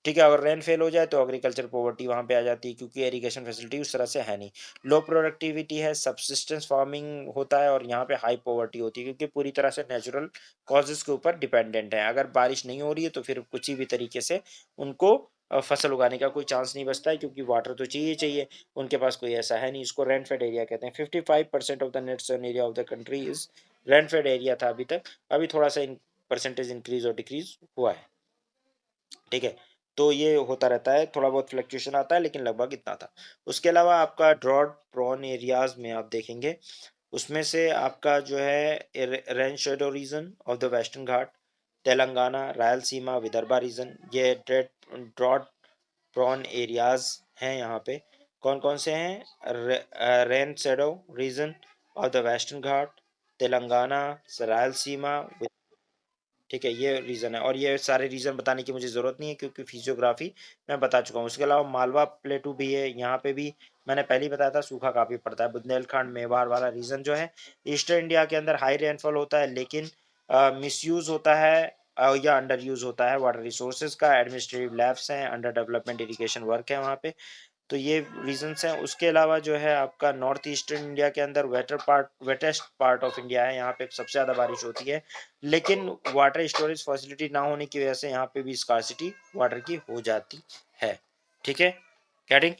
ठीक है, अगर रेन फेल हो जाए तो एग्रीकल्चर पॉवर्टी वहाँ पे आ जाती है, क्योंकि इरिगेशन फैसिलिटी उस तरह से है नहीं। लो प्रोडक्टिविटी है, सबसिस्टेंस फार्मिंग होता है और यहाँ पे हाई पॉवर्टी होती है, क्योंकि पूरी तरह से नेचुरल कॉजेज़ के ऊपर डिपेंडेंट है। अगर बारिश नहीं हो रही है तो फिर किसी भी तरीके से उनको फसल उगाने का कोई चांस नहीं बचता है, क्योंकि वाटर तो चाहिए ही चाहिए, उनके पास कोई ऐसा है नहीं। इसको रेन फेड एरिया कहते हैं। 55% of the net sown area of the country is rain fed area था अभी तक। अभी थोड़ा-सा परसेंटेज इंक्रीज और डिक्रीज हुआ है, ठीक है। तो ये होता रहता है, थोड़ा बहुत फ्लक्चुएशन आता है, लेकिन लगभग इतना था। उसके अलावा आपका ड्रॉट प्रोन एरियाज में आप देखेंगे, उसमें से आपका जो है rain shadow region of the western Ghat, Telangana, Rayalaseema, Vidarbha region, ये ड्रॉट प्रॉन एरियाज हैं यहाँ पे। कौन कौन से हैं? Rain shadow region of the western Ghat, Telangana, Rayalaseema, ठीक है, ये रीजन है। और ये सारे रीजन बताने की मुझे जरूरत नहीं है क्योंकि फिजियोग्राफी मैं बता चुका हूँ। उसके अलावा मालवा प्लेटू भी है, यहाँ पे भी मैंने पहले ही बताया था सूखा काफी पड़ता है। बुंदेलखंड मेवाड़ वाला रीजन जो है ईस्टर्न इंडिया के अंदर हाई रेनफॉल होता है, लेकिन मिसयूज होता है या अंडर यूज होता है वाटर रिसोर्सेज का। एडमिनिस्ट्रेटिव लैब्स हैं, अंडर डेवलपमेंट इरिगेशन वर्क है वहाँ पे। तो ये रीजंस हैं। उसके अलावा जो है आपका नॉर्थ ईस्टर्न इंडिया के अंदर वेटेस्ट पार्ट ऑफ इंडिया है, यहाँ पे सबसे ज़्यादा बारिश होती है, लेकिन वाटर स्टोरेज फैसिलिटी ना होने की वजह से यहाँ पे भी स्कार्सिटी वाटर की हो जाती है, ठीक है। गेटिंग?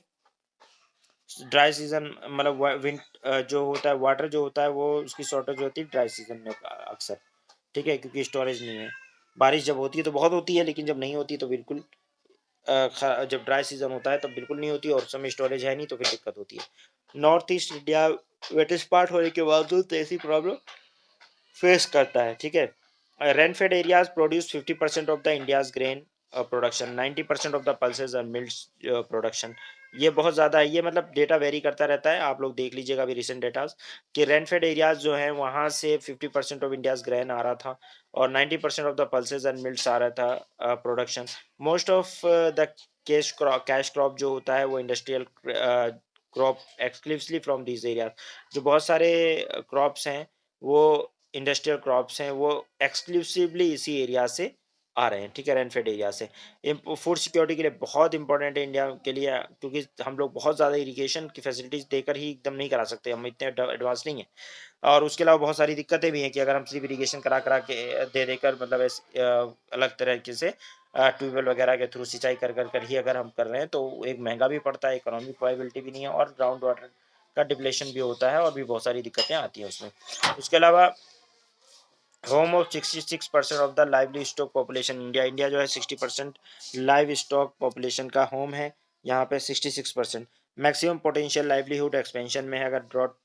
ड्राई सीजन मतलब विंट जो होता है, वाटर जो होता है वो उसकी शॉर्टेज होती है ड्राई सीजन में अक्सर, ठीक है, क्योंकि स्टोरेज नहीं है। बारिश जब होती है तो बहुत होती है, लेकिन जब नहीं होती तो बिल्कुल जब ड्राई सीजन होता है तब बिल्कुल नहीं होती, और उस समय स्टोरेज है नहीं तो फिर दिक्कत होती है। North east India wettest part होने के बावजूद तो ऐसी प्रॉब्लम फेस करता है, ठीक है। Rainfed areas produce 50% of the India's grain production, 90% of the pulses and mills production. ये बहुत ज़्यादा है, ये मतलब डेटा वेरी करता रहता है, आप लोग देख लीजिएगा अभी रिसेंट डेटाज कि रेनफेड एरियाज जो है वहाँ से 50% ऑफ इंडियाज ग्रेन आ रहा था और 90% of the pulses and mills आ रहा था production. Most of the cash crop जो होता है वो industrial crop exclusively from these areas. जो बहुत सारे क्रॉप्स हैं वो इंडस्ट्रियल क्रॉप्स हैं, वो एक्सक्लूसिवली इसी एरिया से आ रहे हैं, ठीक है, रेनफेड एरिया से। फूड सिक्योरिटी के लिए बहुत इंपॉर्टेंट है इंडिया के लिए, क्योंकि हम लोग बहुत ज़्यादा इरिगेशन की फैसिलिटीज देकर ही एकदम नहीं करा सकते, हम इतने एडवांस नहीं है। और उसके अलावा बहुत सारी दिक्कतें भी हैं कि अगर हम सिर्फ इरिगेशन करा करा के दे देकर मतलब अलग तरीके से ट्यूबवेल वगैरह के थ्रू सिंचाई कर कर कर ही अगर हम कर रहे हैं तो एक महंगा भी पड़ता है, इकोनॉमिक वायबिलिटी भी नहीं है, और ग्राउंड वाटर का डिप्लेशन भी होता है, और भी बहुत सारी दिक्कतें आती हैं उसमें। उसके अलावा home of 66% of the lively stock population India, India जो है 60% लाइव स्टॉक पॉपुलेशन का होम है, यहाँ पे 66%। मैक्सिमम पोटेंशियल लाइवलीहुड एक्सपेंशन में है, अगर ड्रॉट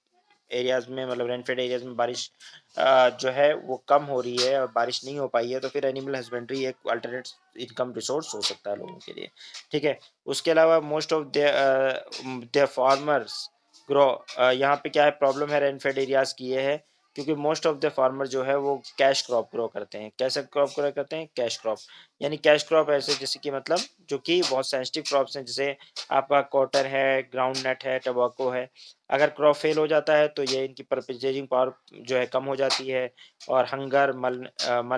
एरियाज में मतलब रेनफेड एरियाज में बारिश जो है वो कम हो रही है और बारिश नहीं हो पाई है, तो फिर एनिमल हस्बेंड्री एक अल्टरनेट इनकम रिसोर्स हो सकता है लोगों के लिए, ठीक है। उसके अलावा most of the farmers grow, यहाँ पे क्या है प्रॉब्लम है रेनफेड एरियाज की, ये है क्योंकि मोस्ट ऑफ द फार्मर जो है वो कैश क्रॉप ग्रो करते हैं। कैसे क्रॉप ग्रो करते हैं? कैश क्रॉप, यानी कैश क्रॉप ऐसे जैसे कि मतलब जो कि बहुत सेंसिटिव क्रॉप्स हैं, जैसे आपका कॉटन है, ग्राउंड नट है, टबाको है। अगर क्रॉप फेल हो जाता है तो ये इनकी परचेजिंग पावर जो है कम हो जाती है, और हंगर मल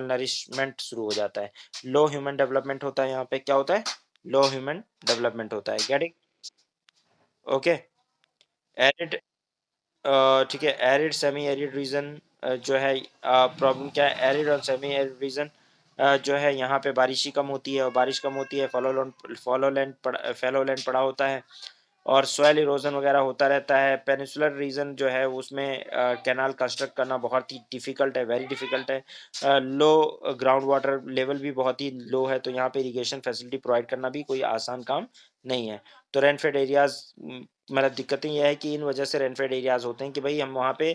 नरिशमेंट शुरू हो जाता है। लो ह्यूमन डेवलपमेंट होता है, यहाँ पे क्या होता है? लो ह्यूमन डेवलपमेंट होता है। गेटिंग? ओके। एरिड, ठीक है, एरिड सेमी एरिड रीजन जो है प्रॉब्लम क्या है? एरिड और सेमी एरिड रीजन जो है यहाँ पे बारिश ही कम होती है, और बारिश कम होती है, फॉलो लैंड पड़ा होता है, और सॉइल इरोजन वगैरह होता रहता है। पेनिसुलर रीजन जो है उसमें कैनाल कंस्ट्रक्ट करना बहुत ही डिफिकल्ट है, वेरी डिफिकल्ट है। लो ग्राउंड वाटर लेवल भी बहुत ही लो है, तो यहाँ पे इरिगेशन फैसिलिटी प्रोवाइड करना भी कोई आसान काम नहीं है। तो रेनफेड एरियाज मतलब दिक्कतें यह है कि इन वजह से रेनफेड एरियाज होते हैं कि भाई हम वहाँ पे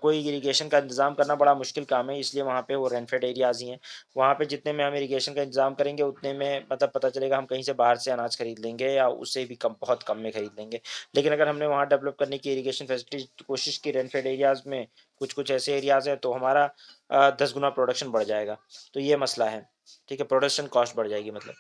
कोई इरिगेशन का इंतजाम करना बड़ा मुश्किल काम है, इसलिए वहाँ पे वो रेनफेड एरियाज ही हैं। वहाँ पे जितने में हम इरिगेशन का इंतजाम करेंगे उतने में मतलब पता चलेगा हम कहीं से बाहर से अनाज खरीद लेंगे या उससे भी कम, बहुत कम में खरीद लेंगे। लेकिन अगर हमने वहाँ डेवलप करने की इरिगेशन फैसिलिटी कोशिश की रेनफेड एरियाज में, कुछ कुछ ऐसे एरियाज हैं, तो हमारा 10 गुना प्रोडक्शन बढ़ जाएगा। तो ये मसला है, ठीक है, प्रोडक्शन कॉस्ट बढ़ जाएगी, मतलब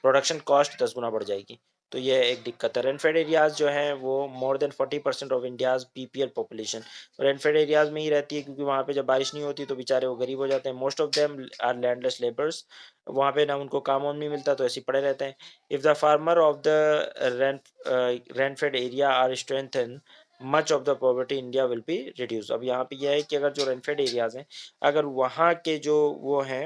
प्रोडक्शन कॉस्ट 10 गुना बढ़ जाएगी। तो ये एक दिक्कत है। रेनफेड एरियाज जो हैं वो more than 40% of India's PPL population rainfed areas में ही रहती है, क्योंकि वहाँ पे जब बारिश नहीं होती तो बेचारे वो गरीब हो जाते हैं। Most of them are landless labours, वहाँ पे ना उनको काम वाम नहीं मिलता, तो ऐसे ही पड़े रहते हैं। If the farmer of the rainfed area are strengthen, much of the poverty India will be reduce. अब यहाँ पे यह है कि अगर जो रेनफेड एरियाज हैं, अगर वहाँ के जो वो हैं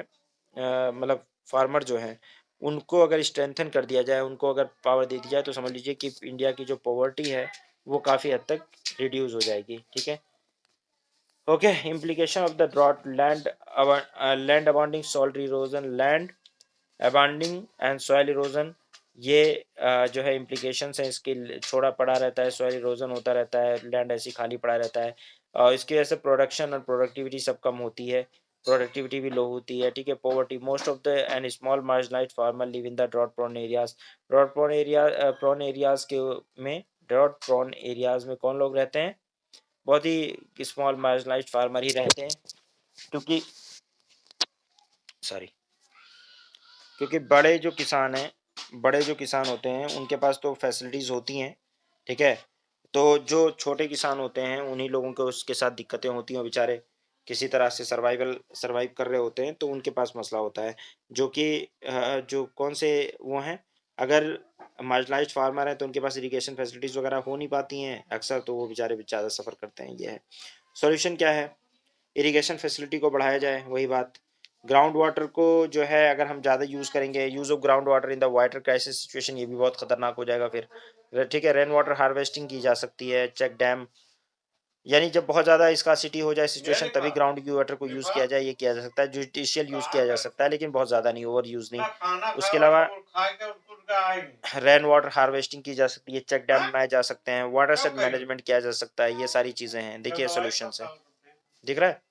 मतलब फार्मर जो हैं उनको अगर स्ट्रेंथन कर दिया जाए, उनको अगर पावर दे दी जाए, तो समझ लीजिए कि इंडिया की जो पॉवर्टी है वो काफ़ी हद तक रिड्यूस हो जाएगी, ठीक है। Okay, implication of the drought, land abounding, soil erosion, land abounding and soil erosion, ये जो है implications हैं इसके, छोड़ा पड़ा रहता है, soil erosion होता रहता है, land ऐसी खाली पड़ा रहता है, और इसकी वजह से प्रोडक्शन और प्रोडक्टिविटी सब कम होती है, प्रोडक्टिविटी भी लो होती है, ठीक है। Poverty, most of the and small marginalised farmer live in the drought prone areas, prone areas के में, ड्रॉट प्रोन एरियाज में कौन लोग रहते हैं? बहुत ही स्मॉल मार्जिनलाइज्ड फार्मर ही रहते हैं, क्योंकि सॉरी, क्योंकि बड़े जो किसान हैं, बड़े जो किसान होते हैं उनके पास तो फैसिलिटीज़ होती हैं, ठीक है। तो जो छोटे किसान होते हैं उन्हीं लोगों को उसके साथ दिक्कतें होती हैं, बेचारे किसी तरह से सर्वाइव कर रहे होते हैं, तो उनके पास मसला होता है, जो कि जो कौन से वो हैं, अगर मार्जिनलाइज्ड फार्मर हैं तो उनके पास इरिगेशन फैसिलिटीज़ वगैरह हो नहीं पाती हैं अक्सर, तो वो बेचारे ज़्यादा सफ़र करते हैं, ये है। सॉल्यूशन क्या है? इरिगेशन फैसिलिटी को बढ़ाया जाए, वही बात। ग्राउंड वाटर को जो है अगर हम ज़्यादा यूज़ करेंगे, use of ground water in the water crisis situation, ये भी बहुत खतरनाक हो जाएगा फिर, ठीक है। रेन वाटर हार्वेस्टिंग की जा सकती है, चेक डैम, यानी जब बहुत ज़्यादा स्कार्सिटी हो जाए सिचुएशन, तभी ग्राउंड की वाटर को यूज़ किया जाए, ये किया जा सकता है, जुडिशियल यूज़ किया जा सकता है, लेकिन बहुत ज़्यादा नहीं, ओवर यूज़ नहीं। उसके अलावा रेन वाटर हार्वेस्टिंग की जा सकती है, चेक डैम बनाए जा सकते हैं, वाटर सेट मैनेजमेंट किया जा सकता है, ये सारी चीज़ें हैं। देखिए सोल्यूशन है, दिख रहा है?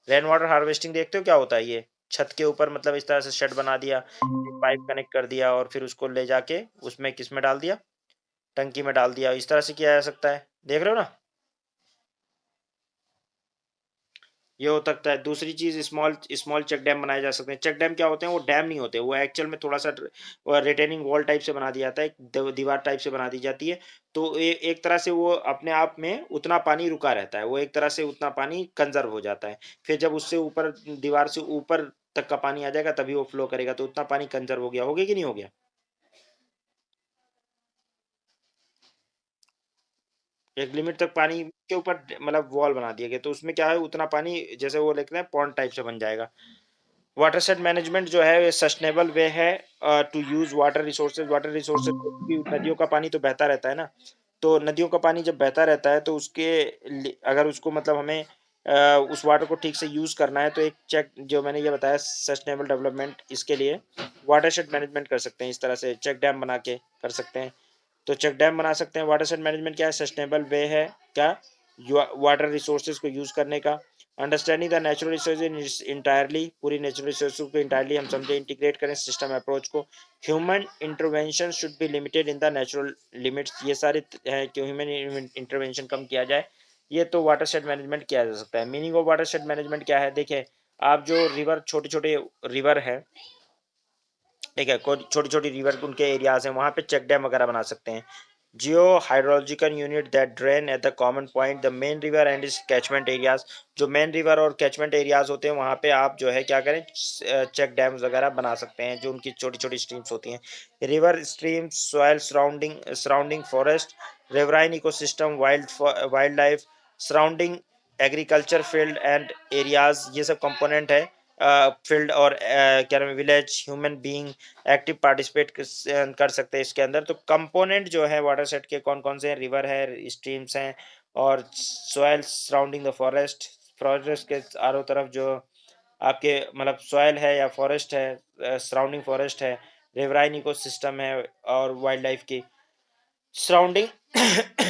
रेन वाटर हार्वेस्टिंग देखते हो क्या होता है? ये छत के ऊपर मतलब इस तरह से शेड बना दिया, पाइप कनेक्ट कर दिया और फिर उसको ले जाके उसमें किस में डाल दिया, टंकी में डाल दिया, इस तरह से किया जा सकता है, देख रहे हो ना? ये हो सकता है। दूसरी चीज, स्मॉल स्मॉल चेक डैम बनाए जा सकते हैं। चेक डैम क्या होते हैं? वो डैम नहीं होते, वो एक्चुअल में थोड़ा सा रिटेनिंग वॉल टाइप से बना दिया जाता है, एक दीवार टाइप से बना दी जाती है, तो एक तरह से वो अपने आप में उतना पानी रुका रहता है, वो एक तरह से उतना पानी कंजर्व हो जाता है, फिर जब उससे ऊपर, दीवार से ऊपर तक का पानी आ जाएगा तभी वो फ्लो करेगा, तो उतना पानी कंजर्व हो गया कि नहीं हो गया? एक लिमिट तक पानी के ऊपर मतलब वॉल बना दिया गया, तो उसमें क्या है, उतना पानी जैसे वो लिखते हैं पॉन्ड टाइप से बन जाएगा। वाटरशेड मैनेजमेंट जो है ये सस्टेनेबल वे है टू यूज वाटर रिसोर्सेज, क्योंकि नदियों का पानी तो बहता रहता है ना, तो नदियों का पानी जब बहता रहता है तो अगर उसको मतलब हमें उस वाटर को ठीक से यूज करना है, तो एक चेक जो मैंने ये बताया सस्टेनेबल डेवलपमेंट, इसके लिए वाटरशेड मैनेजमेंट कर सकते हैं, इस तरह से चेक डैम बना के कर सकते हैं। तो चेक डैम बना सकते हैं। वाटरशेड मैनेजमेंट क्या है? सस्टेनेबल वे है क्या, वाटर रिसोर्सेज को यूज करने का। Understanding the natural resources entirely, पूरी नेचुरल रिसोर्सेज को इंटायरली हम समझे, इंटीग्रेट करें सिस्टम अप्रोच को। Human intervention should be limited in the natural limits, ये सारे हैं कि ह्यूमन इंटरवेंशन कम किया जाए, ये तो वाटरशेड मैनेजमेंट किया जा सकता है। मीनिंग ऑफ वाटरशेड मैनेजमेंट क्या है? देखिए, आप जो रिवर, छोटे छोटे रिवर है, ठीक है, छोटी छोटी रिवर उनके एरियाज हैं, वहाँ पे चेक डैम वगैरह बना सकते हैं। Geohydrological unit that drain at the common point the main river and is catchment areas, जो मेन रिवर और कैचमेंट एरियाज होते हैं वहाँ पे आप जो है क्या करें, चेक डैम्स वगैरह बना सकते हैं, जो उनकी छोटी छोटी स्ट्रीम्स होती हैं। River stream, soil surrounding forest, riverine ecosystem, wild life surrounding, agriculture field and areas, ये सब कंपोनेंट है। फील्ड और क्या नाम है, village, human being active participate कर सकते हैं इसके अंदर। तो कंपोनेंट जो है वाटर सेट के कौन कौन से हैं? रिवर है, स्ट्रीम्स हैं, और soil surrounding the forest, forest के चारों तरफ जो आपके मतलब सॉइल है या फॉरेस्ट है, सराउंडिंग फॉरेस्ट है, रिवराइन इकोसिस्टम है, और वाइल्ड लाइफ की सराउंडिंग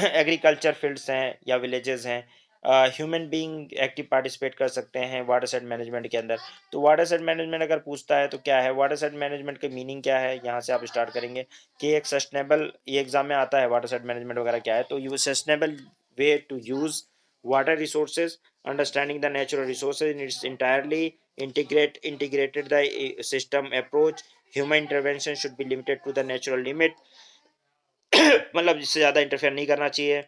एग्रीकल्चर फील्ड्स हैं या विलेजेस हैं। ह्यूमन बीइंग एक्टिव पार्टिसिपेट कर सकते हैं वाटर सेट मैनेजमेंट के अंदर। तो वाटर सेट मैनेजमेंट अगर पूछता है तो क्या है वाटर सेट मैनेजमेंट के मीनिंग क्या है, यहाँ से आप स्टार्ट करेंगे कि एक सस्टेनेबल, ये एग्जाम में आता है वाटर सेट मैनेजमेंट वगैरह क्या है, तो you sustainable way to use water resources, understanding the natural resources in its entirely, integrated the system approach, human intervention should be limited to the natural limit, मतलब इससे ज़्यादा इंटरफेयर नहीं करना चाहिए।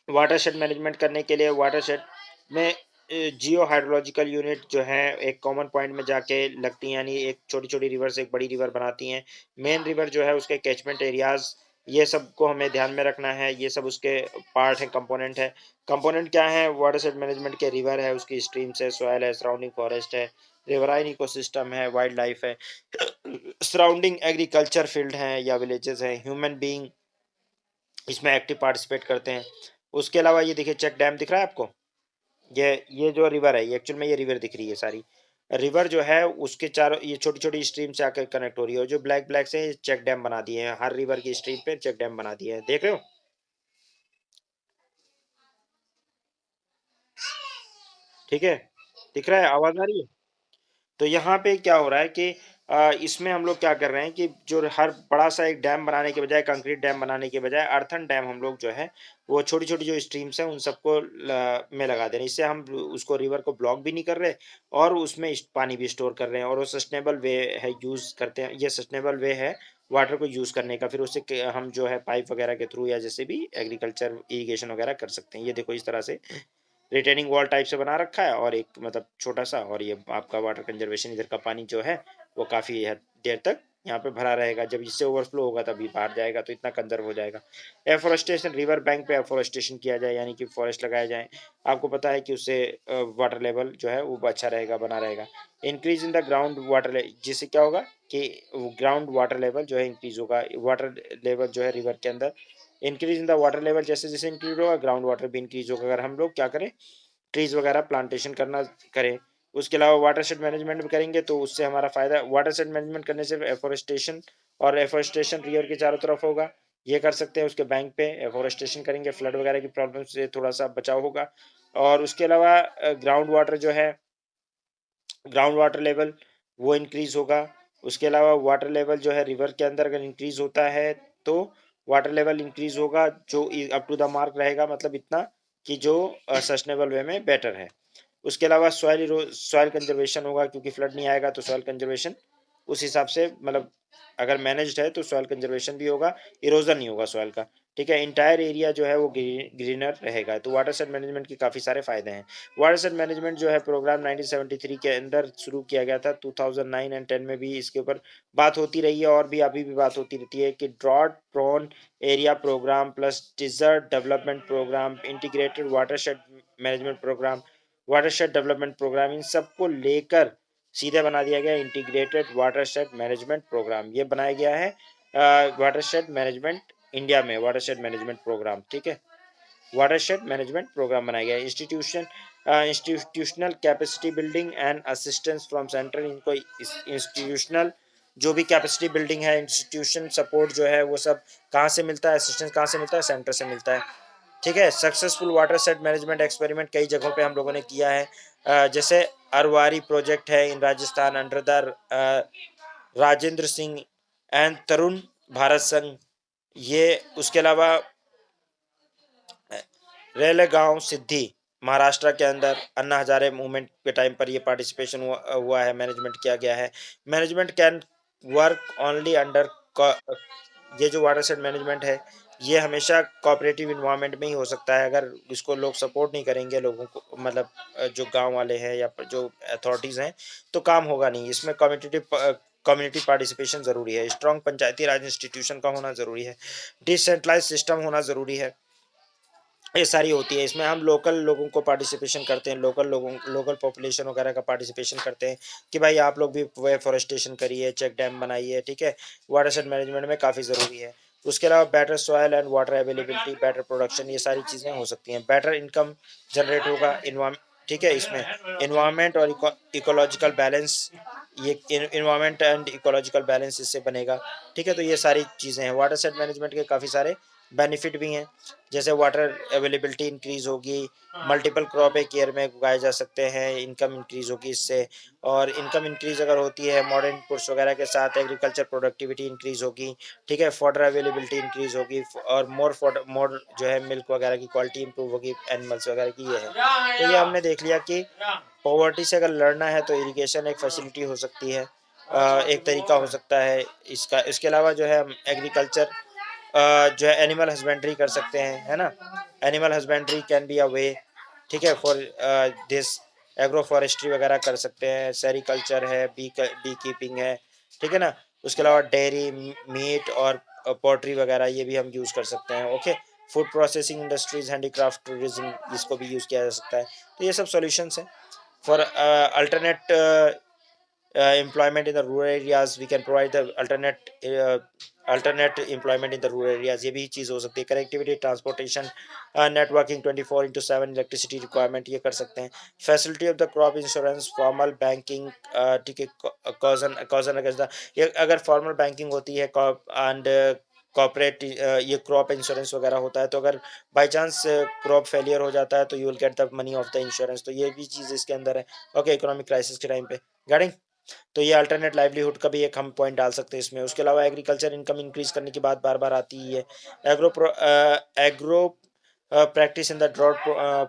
वाटरशेड मैनेजमेंट करने के लिए वाटरशेड में जियो हाइड्रोलॉजिकल यूनिट जो है एक कॉमन पॉइंट में जाके लगती हैं, यानी एक छोटी छोटी रिवर से एक बड़ी रिवर बनाती हैं। मेन रिवर जो है उसके कैचमेंट एरियाज, ये सब को हमें ध्यान में रखना है, ये सब उसके पार्ट है, कंपोनेंट है। कंपोनेंट क्या है वाटरशेड मैनेजमेंट के? रिवर है, उसकी स्ट्रीम्स है, सॉयल है, सराउंडिंग फॉरेस्ट है, रिवराइन इकोसिस्टम है, वाइल्ड लाइफ है, सराउंडिंग एग्रीकल्चर फील्ड हैं या विलेजेस हैं, ह्यूमन बीइंग इसमें एक्टिव पार्टिसिपेट करते हैं। उसके अलावा ये देखिए चेक डैम दिख रहा है आपको, ये जो रिवर है, ये एक्चुअल में ये रिवर दिख रही है सारी। रिवर जो है उसके चारों ये छोटी-छोटी स्ट्रीम से आकर कनेक्ट हो रही है, और जो ब्लैक-ब्लैक से चेक डैम बना दिए हैं, हर रिवर की स्ट्रीम पे चेक डैम बना दिए हैं, देख रहे हो? ठीक है? दिख रहा है? आवाज़ आ रही है? तो यहाँ पे क्या हो रहा है कि इसमें हम लोग क्या कर रहे हैं कि जो हर बड़ा-सा एक डैम बनाने के बजाय, कंक्रीट डैम बनाने के बजाय, अर्थन डैम हम लोग जो है, वो छोटी-छोटी जो स्ट्रीम्स हैं, उन सबको में लगा दे रहे हैं। इससे हम उसको रिवर को ब्लॉक भी नहीं कर रहे, और उसमें पानी भी स्टोर कर रहे हैं, और वो सस्टेनेबल वे है, यूज़ करते हैं। ये सस्टेनेबल वे है वाटर को यूज़ करने का। फिर उससे हम जो है पाइप वगैरह के थ्रू या जैसे भी एग्रीकल्चर इरिगेशन वगैरह कर सकते हैं। ये देखो इस तरह से रिटेनिंग वॉल टाइप से बना रखा है, और एक मतलब छोटा-सा, और ये आपका वाटर कंजर्वेशन, इधर का पानी जो है वो काफ़ी हद देर तक यहाँ पे भरा रहेगा। जब इससे ओवरफ्लो होगा तभी बाहर जाएगा, तो इतना कंज़र्व हो जाएगा। एफ़ोरेस्टेशन, रिवर बैंक पे एफ़ोरेस्टेशन किया जाए, यानी कि फॉरेस्ट लगाए जाएँ। आपको पता है कि उससे वाटर लेवल जो है वो अच्छा रहेगा, बना रहेगा। Increase in the ground water ले जिससे क्या होगा कि ग्राउंड वाटर लेवल जो है इंक्रीज़ होगा। वाटर लेवल जो है रिवर के अंदर increase in the water level, जैसे-जैसे इंक्रीज़ होगा, ग्राउंड वाटर भी इंक्रीज़ होगा। अगर हम लोग क्या करें, ट्रीज़ वगैरह प्लांटेशन करना करें। उसके अलावा वाटरशेड मैनेजमेंट भी करेंगे, तो उससे हमारा फ़ायदा, वाटरशेड मैनेजमेंट करने से एफ़ोरेस्टेशन, और एफ़ोरेस्टेशन रिवर के चारों तरफ होगा। ये कर सकते हैं। उसके बैंक पे एफ़ोरेस्टेशन करेंगे, फ्लड वगैरह की प्रॉब्लम से थोड़ा-सा बचाव होगा। और उसके अलावा ग्राउंड वाटर जो है, ग्राउंड वाटर लेवल वो इंक्रीज़ होगा। उसके अलावा वाटर लेवल जो है रिवर के अंदर अगर इंक्रीज़ होता है, तो वाटर लेवल इंक्रीज़ होगा, जो अप टू द मार्क रहेगा, मतलब इतना कि जो सस्टेनेबल वे में बेटर है। उसके अलावा सॉइल कंजर्वेशन होगा, क्योंकि फ्लड नहीं आएगा, तो सॉइल कंजर्वेशन उस हिसाब से, मतलब अगर मैनेज्ड है तो सॉइल कंजर्वेशन भी होगा, इरोजन नहीं होगा सॉइल का। ठीक है? एंटायर एरिया जो है वो ग्रीनर रहेगा। तो वाटरशेड मैनेजमेंट के काफ़ी सारे फ़ायदे हैं। वाटरशेड मैनेजमेंट जो है प्रोग्राम 1973 के अंदर शुरू किया गया था। 2009 एंड 10 में भी इसके ऊपर बात होती रही है, और भी अभी भी बात होती रहती है कि drought prone area program plus desert development program, integrated watershed management program, watershed development program, इन सबको लेकर सीधे बना दिया गया इंटीग्रेटेड वाटरशेड मैनेजमेंट प्रोग्राम। ये बनाया गया है वाटरशेड मैनेजमेंट इंडिया में, वाटरशेड मैनेजमेंट प्रोग्राम। ठीक है? वाटरशेड मैनेजमेंट प्रोग्राम बनाया गया है। Institutional capacity building and assistance from central, इनको इंस्टीट्यूशनल जो भी कैपेसिटी बिल्डिंग है, इंस्टीट्यूशन सपोर्ट जो है, वो सब कहाँ से मिलता है, असिस्टेंस कहाँ से मिलता है, सेंटर से मिलता है। ठीक है? Successful water set management experiment कई जगहों पे हम लोगों ने किया है। जैसे अरवारी प्रोजेक्ट है in Rajasthan, under the Rajendra Singh and Tarun Bharat Sangh. ये उसके अलावा रेलेगांव सिद्धि महाराष्ट्र के अंदर अन्ना हजारे मूवमेंट के टाइम पर ये पार्टिसिपेशन हुआ है, मैनेजमेंट किया गया है। Management can work only under, ये जो वाटरशेड मैनेजमेंट है, ये हमेशा कोऑपरेटिव इन्वायरमेंट में ही हो सकता है। अगर इसको लोग सपोर्ट नहीं करेंगे, लोगों को, मतलब जो गांव वाले हैं या जो अथॉरिटीज़ हैं, तो काम होगा नहीं। इसमें कम्युनिटी पार्टिसिपेशन ज़रूरी है, स्ट्रॉन्ग पंचायती राज इंस्टीट्यूशन का होना ज़रूरी है, डिसेंट्रलाइज सिस्टम होना ज़रूरी है। ये सारी होती है। इसमें हम लोकल लोगों को पार्टिसिपेशन करते हैं, लोकल पॉपुलेशन वगैरह का पार्टिसिपेशन करते हैं कि भाई आप लोग भी एफॉरेस्टेशन करिए, चेक डैम बनाइए। ठीक है? वाटरशेड मैनेजमेंट में काफ़ी ज़रूरी है। उसके अलावा better soil and water availability, better production, ये सारी चीज़ें हो सकती हैं। बेटर इनकम जनरेट होगा, इन्वाम ठीक है? इसमें इन्वायरमेंट और इकोलॉजिकल बैलेंस, ये इन्वायरमेंट एंड इकोलॉजिकल बैलेंस इससे बनेगा। ठीक है? तो ये सारी चीज़ें हैं। वाटरशेड मैनेजमेंट के काफ़ी सारे बेनिफिट भी हैं, जैसे वाटर अवेलेबिलिटी इंक्रीज होगी, मल्टीपल क्रॉप एक ईयर में उगाए जा सकते हैं, इनकम इंक्रीज होगी इससे। और इनकम इंक्रीज अगर होती है मॉडर्न इनपुट्स वगैरह के साथ, एग्रीकल्चर प्रोडक्टिविटी इंक्रीज होगी। ठीक है? फॉडर अवेलेबिलिटी इंक्रीज होगी, और मोर जो है मिल्क वगैरह की क्वालिटी इंप्रूव होगी, एनिमल्स वगैरह की। ये है, तो ये हमने देख लिया कि पॉवर्टी से अगर लड़ना है तो इरिगेशन एक फैसिलिटी हो सकती है, एक तरीका हो सकता है इसका। इसके अलावा जो है हम एग्रीकल्चर जो है एनिमल हस्बेंड्री कर सकते हैं, है ना? Animal husbandry can be a way. ठीक है? फॉर दिस एग्रो फॉरेस्ट्री वगैरह कर सकते हैं, सेरिकल्चर है, बी कीपिंग है। ठीक है ना? उसके अलावा डेयरी, मीट और पोल्ट्री वगैरह, ये भी हम यूज़ कर सकते हैं। Okay? Food processing industries, handicraft, tourism, इसको भी यूज़ किया जा सकता है। तो ये सब सॉल्यूशंस हैं for alternate employment in the rural areas, we can provide the alternate employment in the rural areas, ये भी चीज़ हो सकती है. Connectivity, transportation, networking 24/7, electricity requirement ये कर सकते हैं. Facility of the crop insurance, formal banking, ठीक है, caution against the, ये अगर formal banking होती है and कॉर्पोरेट ये क्रॉप इंश्योरेंस वगैरह होता है, तो अगर बाई चांस क्रॉप फेलियर हो जाता है तो you will get the money of the insurance, तो ये भी चीज़ इसके अंदर है. ओके, इकोनॉमिक क्राइसिस के टाइम पे गार्डिंग, तो ये अल्टरनेट लाइवलीहुड का भी एक हम पॉइंट डाल सकते हैं इसमें. उसके अलावा एग्रीकल्चर इनकम इंक्रीज करने की बात बार बार आती ही है. Agro practice in the drought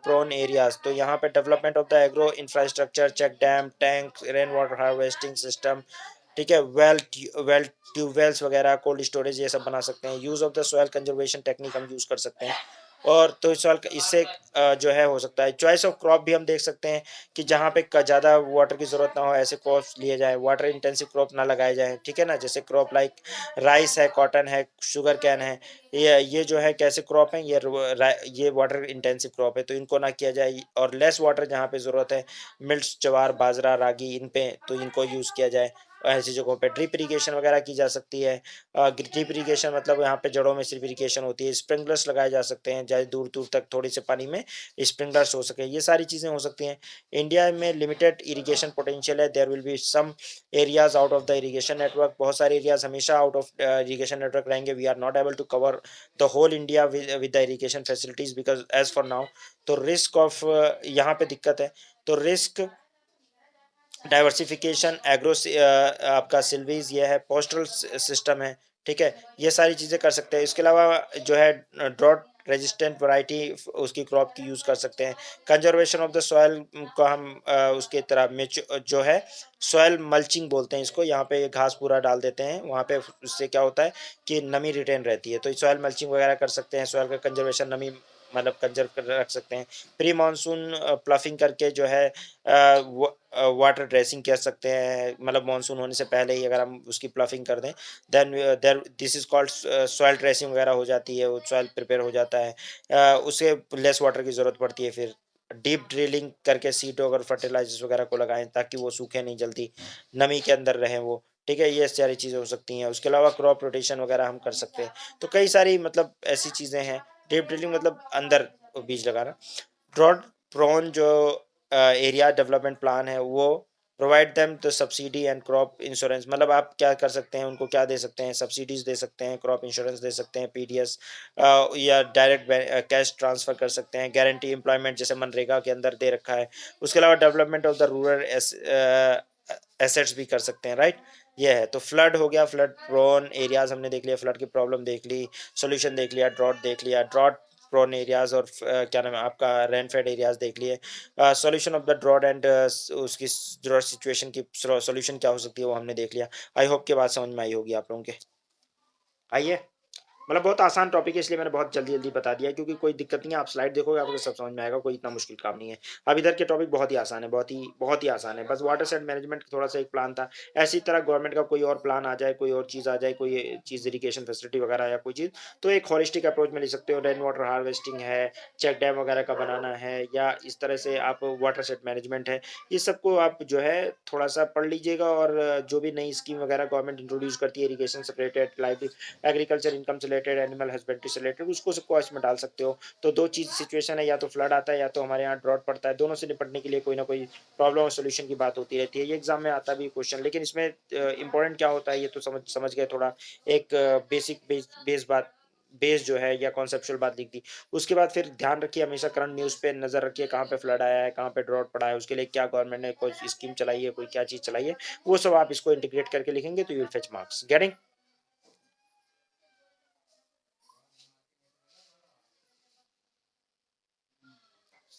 prone areas, तो यहाँ पे development of the agro infrastructure, check dam, tank, rain water harvesting system, ठीक है, वेल ट्यूबवेल्स वगैरह, कोल्ड स्टोरेज, ये सब बना सकते हैं. Use of the soil conservation technique हम यूज़ कर सकते हैं. और तो सॉइल इससे जो है हो सकता है. चॉइस ऑफ क्रॉप भी हम देख सकते हैं कि जहाँ पे ज़्यादा वाटर की ज़रूरत ना हो ऐसे क्रॉप्स लिए जाएँ, वाटर इंटेंसिव क्रॉप ना लगाए जाएँ, ठीक है ना. जैसे क्रॉप लाइक राइस है, कॉटन है, शुगर कैन है, ये जो है कैसे क्रॉप हैं, ये वाटर इंटेंसिव क्रॉप है, तो इनको ना किया जाए. और लेस वाटर जहाँ पे ज़रूरत है, मिल्ट्स, ज्वार, बाजरा, रागी, इन पे तो इनको यूज़ किया जाए. ऐसी जगहों पे ड्रिप इरिगेशन वगैरह की जा सकती है. ड्रिप इरिगेशन मतलब यहाँ पे जड़ों में सिर्फ इरिगेशन होती है. स्प्रिंकलर्स लगाए जा सकते हैं, चाहे दूर दूर तक थोड़े से पानी में स्प्रिंकलर्स हो सके, ये सारी चीज़ें हो सकती हैं. इंडिया में लिमिटेड इरिगेशन पोटेंशियल है. There will be some areas out of the irrigation network, बहुत सारे एरियाज हमेशा आउट ऑफ इरिगेशन नेटवर्क रहेंगे. We are not able to cover the whole India with the irrigation facilities because as for now. तो रिस्क ऑफ यहाँ पे दिक्कत है. तो रिस्क डाइवर्सिफिकेशन, आपका सिल्वीज ये है, पोस्टल सिस्टम है, ठीक है, ये सारी चीज़ें कर सकते हैं. इसके अलावा जो है ड्रॉट रेजिस्टेंट वैरायटी उसकी क्रॉप की यूज़ कर सकते हैं. कंजर्वेशन ऑफ द सॉइल को हम उसके तरह में जो है सॉइल मल्चिंग बोलते हैं इसको. यहाँ पे घास पूरा डाल देते हैं वहाँ पे, उससे क्या होता है कि नमी रिटेन रहती है, तो सॉइल मल्चिंग वगैरह कर सकते हैं. सॉइल का कंजर्वेशन, नमी मतलब कंजर्व कर रख सकते हैं. प्री मानसून प्लफिंग करके जो है वाटर ड्रेसिंग कर सकते हैं, मतलब मानसून होने से पहले ही अगर हम उसकी प्लफिंग कर दें, then there this is called soil dressing वगैरह हो जाती है, वो सॉइल प्रिपेयर हो जाता है. उससे लेस वाटर की ज़रूरत पड़ती है. फिर डीप ड्रिलिंग करके सीड और फर्टिलाइजर्स वगैरह को लगाएं ताकि वो सूखे नहीं जल्दी, नमी के अंदर रहें वो, ठीक है. ये सारी चीज़ें हो सकती हैं. उसके अलावा क्रॉप रोटेशन वगैरह हम कर सकते हैं. तो कई सारी मतलब ऐसी चीज़ें हैं. डीप ड्रिलिंग मतलब अंदर बीज लगाना. ड्रॉट प्रोन जो एरिया डेवलपमेंट प्लान है, वो provide them the subsidy and crop insurance, मतलब आप क्या कर सकते हैं, उनको क्या दे सकते हैं, सब्सिडीज दे सकते हैं, क्रॉप इंश्योरेंस दे सकते हैं, पीडीएस या डायरेक्ट कैश ट्रांसफ़र कर सकते हैं. गारंटी एम्प्लॉयमेंट जैसे मनरेगा के अंदर दे रखा है. उसके अलावा development of the rural assets भी कर सकते हैं, राइट. ये है. तो फ्लड हो गया, फ्लड प्रोन एरियाज हमने देख लिया, फ्लड की प्रॉब्लम देख ली, सोल्यूशन देख लिया, ड्रॉट देख लिया, ड्रॉट प्रोन एरियाज और क्या नाम है आपका रेनफेड एरियाज देख लिए. Solution of the drought and उसकी ड्रॉट सिचुएशन की सॉल्यूशन क्या हो सकती है वो हमने देख लिया. आई होप के बात समझ में आई होगी आप लोगों के. आइए, मतलब बहुत आसान टॉपिक है इसलिए मैंने बहुत जल्दी जल्दी बता दिया, क्योंकि कोई दिक्कत नहीं है. आप स्लाइड देखोगे आपको सब समझ में आएगा, कोई इतना मुश्किल काम नहीं है. अब इधर के टॉपिक बहुत ही आसान है, बहुत ही आसान है. बस वाटर सेट मैनेजमेंट थोड़ा सा एक प्लान था. ऐसी तरह गवर्नमेंट का कोई और प्लान आ जाए, कोई और चीज़ आ जाए, कोई चीज़ इरीगेशन फैसिलिटी वगैरह या कोई चीज़, तो एक हॉलिस्टिक अप्रोच में ले सकते हो. रेन वाटर हार्वेस्टिंग है, चेक डैम वगैरह का बनाना है, या इस तरह से आप वाटर सेट मैनेजमेंट है, ये सबको आप जो है थोड़ा सा पढ़ लीजिएगा. और जो भी नई स्कीम वगैरह गवर्नमेंट इंट्रोड्यूस करती है इरीगेशन से रिलेटेड, लाइफ एग्रीकल्चर इनकम से रिलेटेड, एनिमल हस्बेंड्री से रिलेटेड, उसको सबको इसमें डाल सकते हो. तो दो चीज़ सिचुएशन है, या तो फ्लड आता है या तो हमारे यहाँ ड्रॉट पड़ता है. दोनों से निपटने के लिए कोई ना कोई प्रॉब्लम और सोल्यूशन की बात होती रहती है. ये एग्जाम में आता भी क्वेश्चन, लेकिन इसमें इंपॉर्टेंट क्या होता है ये तो समझ गए थोड़ा. एक बेसिक बेस बात, बेस जो है या कॉन्सेप्चुअल बात लिख दी. उसके बाद फिर ध्यान रखिए हमेशा करंट न्यूज़ पे नज़र रखिए, कहाँ पे फ्लड आया है, कहाँ पे ड्रॉट पड़ा है, उसके लिए क्या गवर्नमेंट ने कोई स्कीम चलाई है, कोई क्या चीज़ चलाई है, वो सब आप इसको इंटीग्रेट करके लिखेंगे तो you will fetch marks. Getting.